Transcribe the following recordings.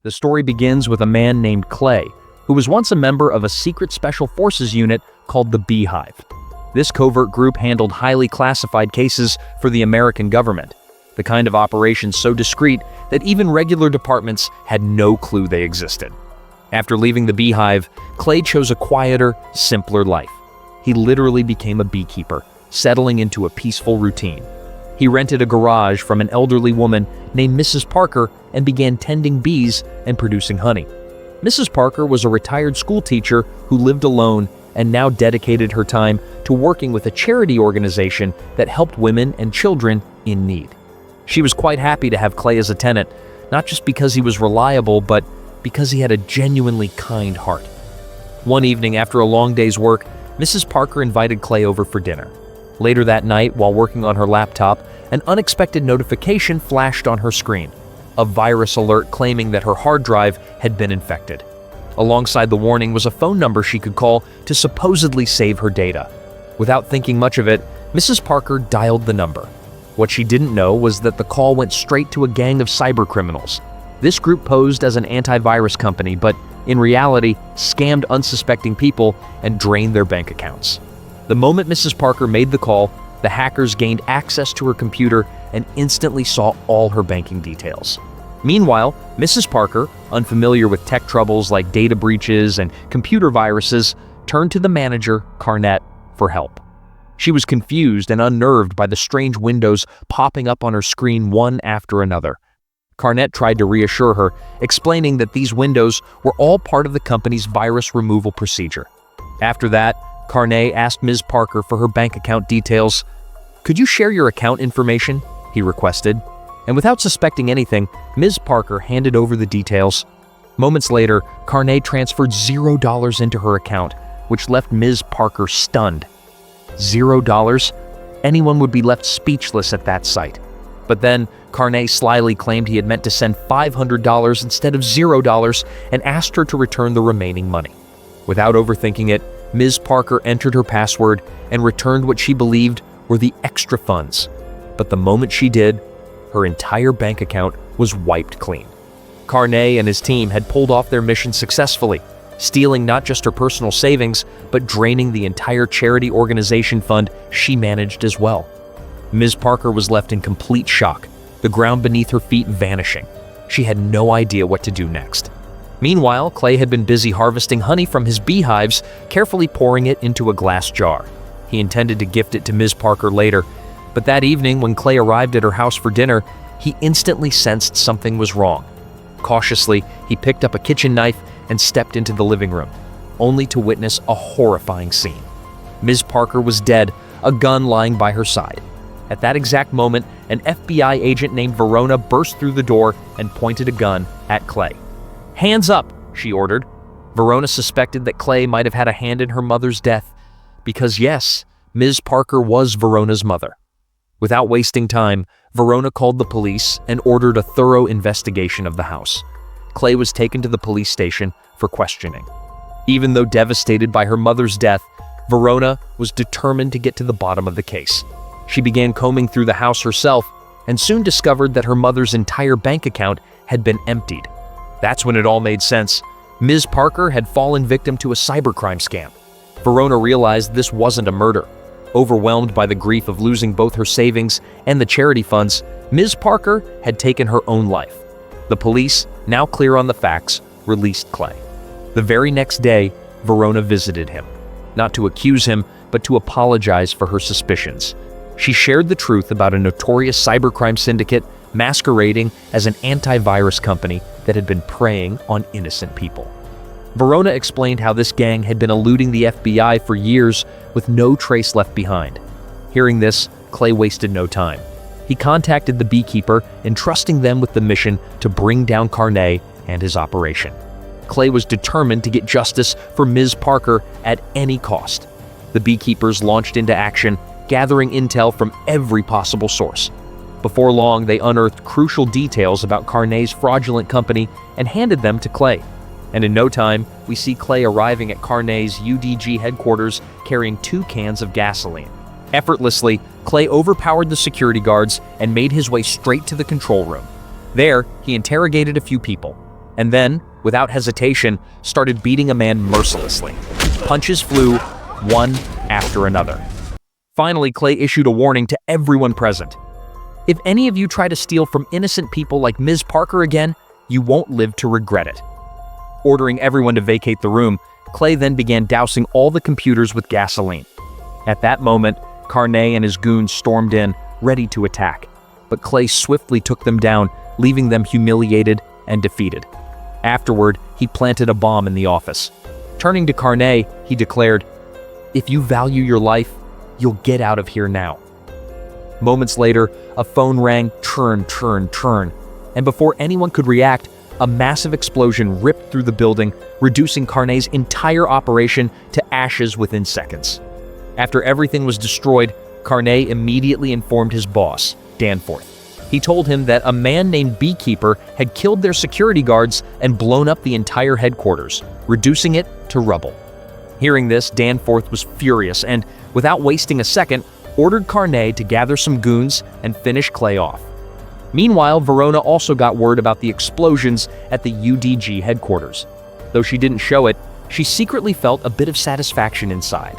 The story begins with a man named Clay, who was once a member of a secret special forces unit called the Beehive. This covert group handled highly classified cases for the American government, the kind of operations so discreet that even regular departments had no clue they existed. After leaving the Beehive, Clay chose a quieter, simpler life. He literally became a beekeeper, settling into a peaceful routine. He rented a garage from an elderly woman named Mrs. Parker and began tending bees and producing honey. Mrs. Parker was a retired school teacher who lived alone and now dedicated her time to working with a charity organization that helped women and children in need. She was quite happy to have Clay as a tenant, not just because he was reliable, but because he had a genuinely kind heart. One evening after a long day's work, Mrs. Parker invited Clay over for dinner. Later that night, while working on her laptop, an unexpected notification flashed on her screen, a virus alert claiming that her hard drive had been infected. Alongside the warning was a phone number she could call to supposedly save her data. Without thinking much of it, Mrs. Parker dialed the number. What she didn't know was that the call went straight to a gang of cybercriminals. This group posed as an antivirus company, but in reality, scammed unsuspecting people and drained their bank accounts. The moment Mrs. Parker made the call, the hackers gained access to her computer and instantly saw all her banking details. Meanwhile, Mrs. Parker, unfamiliar with tech troubles like data breaches and computer viruses, turned to the manager, Carnett, for help. She was confused and unnerved by the strange windows popping up on her screen one after another. Carnett tried to reassure her, explaining that these windows were all part of the company's virus removal procedure. After that, Carnett asked Ms. Parker for her bank account details. "Could you share your account information?" he requested. And without suspecting anything, Ms. Parker handed over the details. Moments later, Carnett transferred $0 into her account, which left Ms. Parker stunned. $0? Anyone would be left speechless at that sight. But then, Carnett slyly claimed he had meant to send $500 instead of $0 and asked her to return the remaining money. Without overthinking it, Ms. Parker entered her password and returned what she believed were the extra funds. But the moment she did, her entire bank account was wiped clean. Carnett and his team had pulled off their mission successfully, stealing not just her personal savings, but draining the entire charity organization fund she managed as well. Ms. Parker was left in complete shock, the ground beneath her feet vanishing. She had no idea what to do next. Meanwhile, Clay had been busy harvesting honey from his beehives, carefully pouring it into a glass jar. He intended to gift it to Ms. Parker later, but that evening when Clay arrived at her house for dinner, he instantly sensed something was wrong. Cautiously, he picked up a kitchen knife and stepped into the living room, only to witness a horrifying scene. Ms. Parker was dead, a gun lying by her side. At that exact moment, an FBI agent named Verona burst through the door and pointed a gun at Clay. "Hands up," she ordered. Verona suspected that Clay might have had a hand in her mother's death, because yes, Ms. Parker was Verona's mother. Without wasting time, Verona called the police and ordered a thorough investigation of the house. Clay was taken to the police station for questioning. Even though devastated by her mother's death, Verona was determined to get to the bottom of the case. She began combing through the house herself and soon discovered that her mother's entire bank account had been emptied. That's when it all made sense. Ms. Parker had fallen victim to a cybercrime scam. Verona realized this wasn't a murder. Overwhelmed by the grief of losing both her savings and the charity funds, Ms. Parker had taken her own life. The police, now clear on the facts, released Clay. The very next day, Verona visited him, not to accuse him, but to apologize for her suspicions. She shared the truth about a notorious cybercrime syndicate masquerading as an antivirus company that had been preying on innocent people. Verona explained how this gang had been eluding the FBI for years with no trace left behind. Hearing this, Clay wasted no time. He contacted the Beekeeper, entrusting them with the mission to bring down Carnett and his operation. Clay was determined to get justice for Ms. Parker at any cost. The Beekeepers launched into action, gathering intel from every possible source. Before long, they unearthed crucial details about Carnett's fraudulent company and handed them to Clay. And in no time, we see Clay arriving at Carnett's UDG headquarters carrying 2 cans of gasoline. Effortlessly, Clay overpowered the security guards and made his way straight to the control room. There, he interrogated a few people. and then, without hesitation, started beating a man mercilessly. Punches flew, one after another. Finally, Clay issued a warning to everyone present. "If any of you try to steal from innocent people like Ms. Parker again, you won't live to regret it." Ordering everyone to vacate the room, Clay then began dousing all the computers with gasoline. At that moment, Carney and his goons stormed in, ready to attack. But Clay swiftly took them down, leaving them humiliated and defeated. Afterward, he planted a bomb in the office. Turning to Carney, he declared, "If you value your life, you'll get out of here now." Moments later, a phone rang, churn, and before anyone could react, a massive explosion ripped through the building, reducing Carney's entire operation to ashes within seconds. After everything was destroyed, Carney immediately informed his boss, Danforth. He told him that a man named Beekeeper had killed their security guards and blown up the entire headquarters, reducing it to rubble. Hearing this, Danforth was furious and, without wasting a second, ordered Carney to gather some goons and finish Clay off. Meanwhile, Verona also got word about the explosions at the UDG headquarters. Though she didn't show it, she secretly felt a bit of satisfaction inside.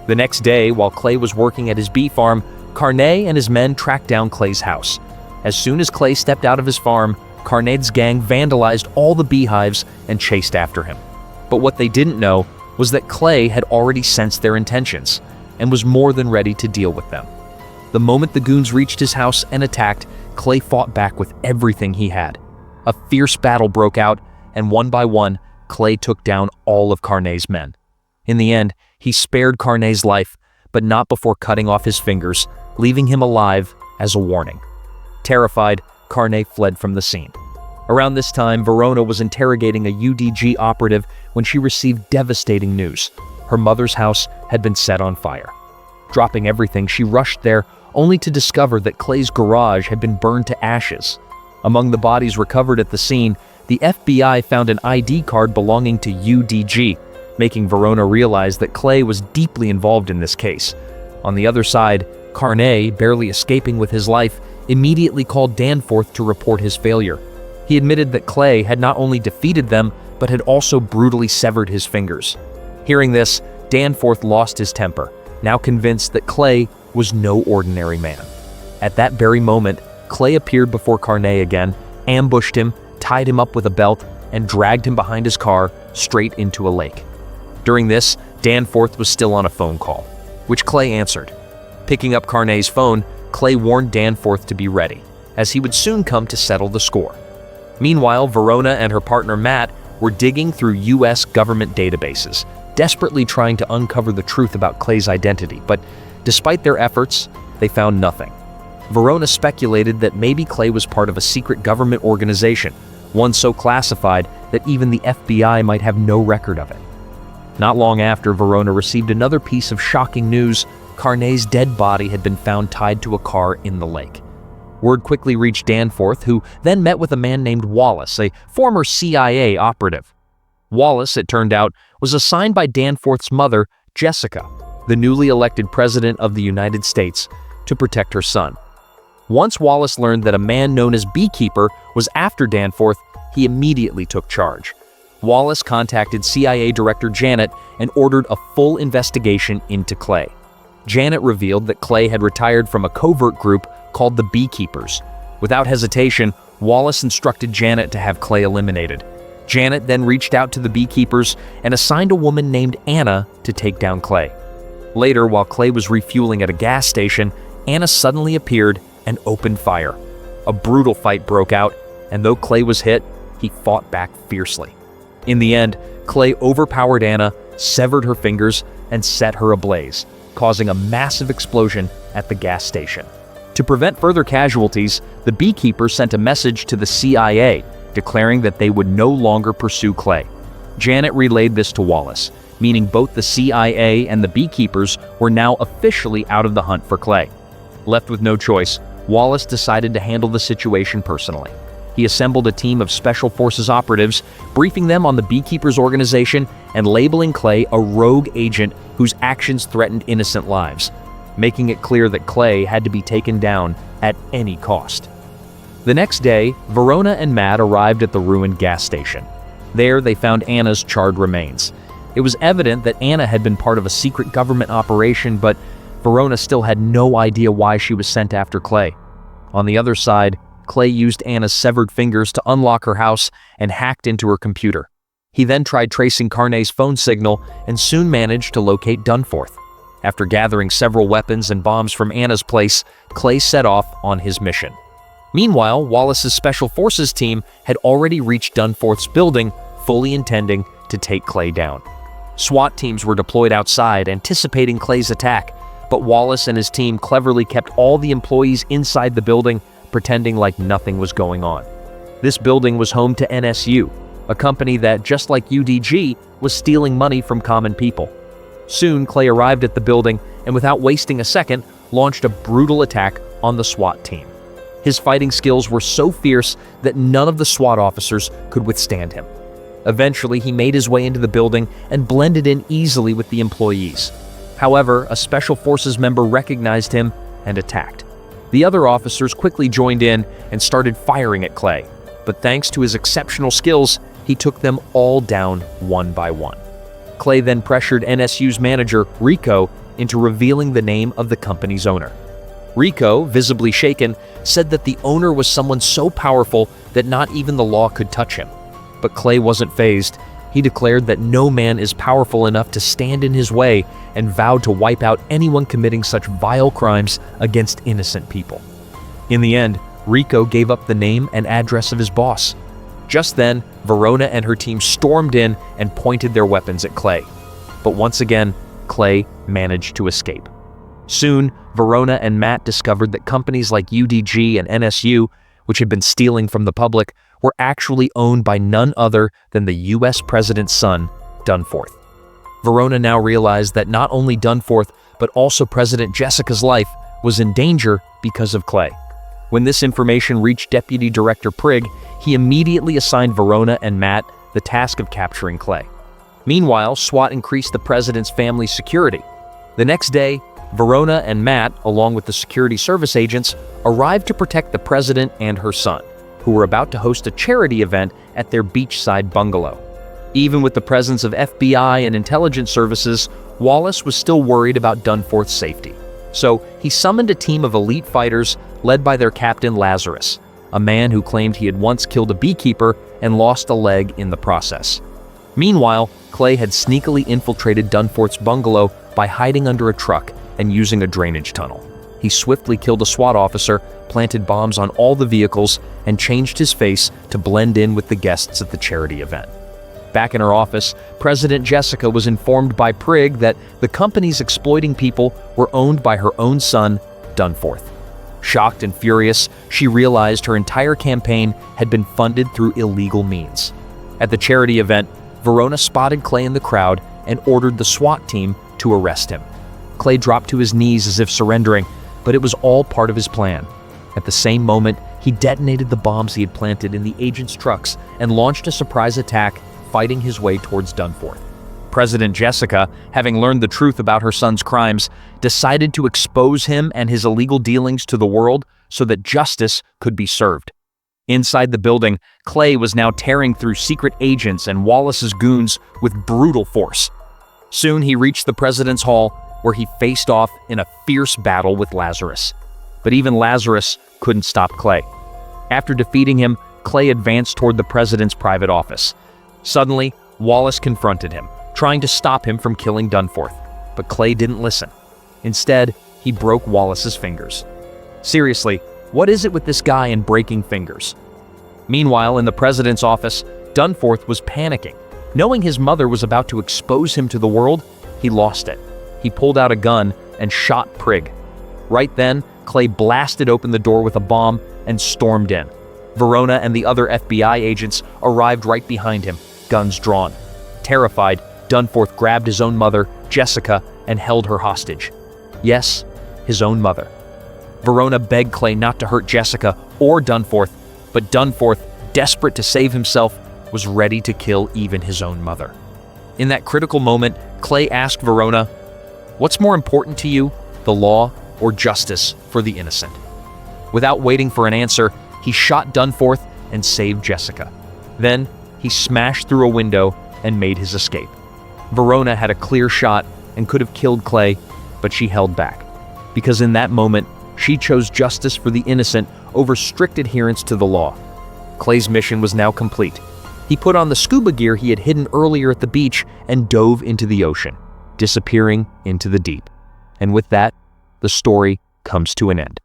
The next day, while Clay was working at his bee farm, Carney and his men tracked down Clay's house. As soon as Clay stepped out of his farm, Carney's gang vandalized all the beehives and chased after him. But what they didn't know was that Clay had already sensed their intentions and was more than ready to deal with them. The moment the goons reached his house and attacked, Clay fought back with everything he had. A fierce battle broke out, and one by one, Clay took down all of Carney's men. In the end, he spared Carney's life, but not before cutting off his fingers, leaving him alive as a warning. Terrified, Carney fled from the scene. Around this time, Verona was interrogating a UDG operative when she received devastating news. Her mother's house had been set on fire. Dropping everything, she rushed there, only to discover that Clay's garage had been burned to ashes. Among the bodies recovered at the scene, the FBI found an ID card belonging to UDG, making Verona realize that Clay was deeply involved in this case. On the other side, Carney, barely escaping with his life, immediately called Danforth to report his failure. He admitted that Clay had not only defeated them, but had also brutally severed his fingers. Hearing this, Danforth lost his temper, now convinced that Clay was no ordinary man. At that very moment, Clay appeared before Carney again, ambushed him, tied him up with a belt, and dragged him behind his car straight into a lake. During this, Danforth was still on a phone call, which Clay answered. Picking up Carney's phone, Clay warned Danforth to be ready, as he would soon come to settle the score. Meanwhile, Verona and her partner Matt were digging through U.S. government databases, desperately trying to uncover the truth about Clay's identity, but despite their efforts, they found nothing. Verona speculated that maybe Clay was part of a secret government organization, one so classified that even the FBI might have no record of it. Not long after, Verona received another piece of shocking news. Carney's dead body had been found tied to a car in the lake. Word quickly reached Danforth, who then met with a man named Wallace, a former CIA operative. Wallace, it turned out, was assigned by Danforth's mother, Jessica, the newly elected president of the United States, to protect her son. Once Wallace learned that a man known as Beekeeper was after Danforth, he immediately took charge. Wallace contacted CIA Director Janet and ordered a full investigation into Clay. Janet revealed that Clay had retired from a covert group called the Beekeepers. Without hesitation, Wallace instructed Janet to have Clay eliminated. Janet then reached out to the Beekeepers and assigned a woman named Anna to take down Clay. Later, while Clay was refueling at a gas station, Anna suddenly appeared and opened fire. A brutal fight broke out, and though Clay was hit, he fought back fiercely. In the end, Clay overpowered Anna, severed her fingers, and set her ablaze, causing a massive explosion at the gas station. To prevent further casualties, the Beekeeper sent a message to the CIA, declaring that they would no longer pursue Clay. Janet relayed this to Wallace, meaning both the CIA and the Beekeepers were now officially out of the hunt for Clay. Left with no choice, Wallace decided to handle the situation personally. He assembled a team of Special Forces operatives, briefing them on the Beekeepers organization and labeling Clay a rogue agent whose actions threatened innocent lives, making it clear that Clay had to be taken down at any cost. The next day, Verona and Matt arrived at the ruined gas station. There, they found Anna's charred remains. It was evident that Anna had been part of a secret government operation, but Verona still had no idea why she was sent after Clay. On the other side, Clay used Anna's severed fingers to unlock her house and hacked into her computer. He then tried tracing Carney's phone signal and soon managed to locate Dunforth. After gathering several weapons and bombs from Anna's place, Clay set off on his mission. Meanwhile, Wallace's Special Forces team had already reached Dunforth's building, fully intending to take Clay down. SWAT teams were deployed outside, anticipating Clay's attack, but Wallace and his team cleverly kept all the employees inside the building, pretending like nothing was going on. This building was home to NSU, a company that, just like UDG, was stealing money from common people. Soon, Clay arrived at the building and, without wasting a second, launched a brutal attack on the SWAT team. His fighting skills were so fierce that none of the SWAT officers could withstand him. Eventually, he made his way into the building and blended in easily with the employees. However, a Special Forces member recognized him and attacked. The other officers quickly joined in and started firing at Clay, but thanks to his exceptional skills, he took them all down one by one. Clay then pressured NSU's manager, Rico, into revealing the name of the company's owner. Rico, visibly shaken, said that the owner was someone so powerful that not even the law could touch him. But Clay wasn't fazed. He declared that no man is powerful enough to stand in his way and vowed to wipe out anyone committing such vile crimes against innocent people. In the end, Rico gave up the name and address of his boss. Just then, Verona and her team stormed in and pointed their weapons at Clay. But once again, Clay managed to escape. Soon, Verona and Matt discovered that companies like UDG and NSU, which had been stealing from the public, were actually owned by none other than the US president's son, Dunforth. Verona now realized that not only Dunforth, but also President Jessica's life was in danger because of Clay. When this information reached Deputy Director Prigg, he immediately assigned Verona and Matt the task of capturing Clay. Meanwhile, SWAT increased the president's family's security. The next day, Verona and Matt, along with the security service agents, arrived to protect the president and her son, who were about to host a charity event at their beachside bungalow. Even with the presence of FBI and intelligence services, Wallace was still worried about Dunforth's safety. So he summoned a team of elite fighters led by their captain Lazarus, a man who claimed he had once killed a beekeeper and lost a leg in the process. Meanwhile, Clay had sneakily infiltrated Dunforth's bungalow by hiding under a truck and using a drainage tunnel. He swiftly killed a SWAT officer, planted bombs on all the vehicles, and changed his face to blend in with the guests at the charity event. Back in her office, President Jessica was informed by Prigg that the companies exploiting people were owned by her own son, Dunforth. Shocked and furious, she realized her entire campaign had been funded through illegal means. At the charity event, Verona spotted Clay in the crowd and ordered the SWAT team to arrest him. Clay dropped to his knees as if surrendering, but it was all part of his plan. At the same moment, he detonated the bombs he had planted in the agents' trucks and launched a surprise attack, fighting his way towards Dunforth. President Jessica, having learned the truth about her son's crimes, decided to expose him and his illegal dealings to the world so that justice could be served. Inside the building, Clay was now tearing through secret agents and Wallace's goons with brutal force. Soon he reached the president's hall, where he faced off in a fierce battle with Lazarus. But even Lazarus couldn't stop Clay. After defeating him, Clay advanced toward the president's private office. Suddenly, Wallace confronted him, trying to stop him from killing Dunforth. But Clay didn't listen. Instead, he broke Wallace's fingers. Seriously, what is it with this guy and breaking fingers? Meanwhile, in the president's office, Dunforth was panicking. Knowing his mother was about to expose him to the world, he lost it. He pulled out a gun and shot Prigg. Right then, Clay blasted open the door with a bomb and stormed in. Verona and the other FBI agents arrived right behind him, guns drawn. Terrified, Dunforth grabbed his own mother, Jessica, and held her hostage. Yes, his own mother. Verona begged Clay not to hurt Jessica or Dunforth, but Dunforth, desperate to save himself, was ready to kill even his own mother. In that critical moment, Clay asked Verona, "What's more important to you, the law or justice for the innocent?" Without waiting for an answer, He shot Dunforth and saved Jessica. Then, he smashed through a window and made his escape. Verona had a clear shot and could have killed Clay, but she held back. Because in that moment, she chose justice for the innocent over strict adherence to the law. Clay's mission was now complete. He put on the scuba gear he had hidden earlier at the beach and dove into the ocean, disappearing into the deep. And with that, the story comes to an end.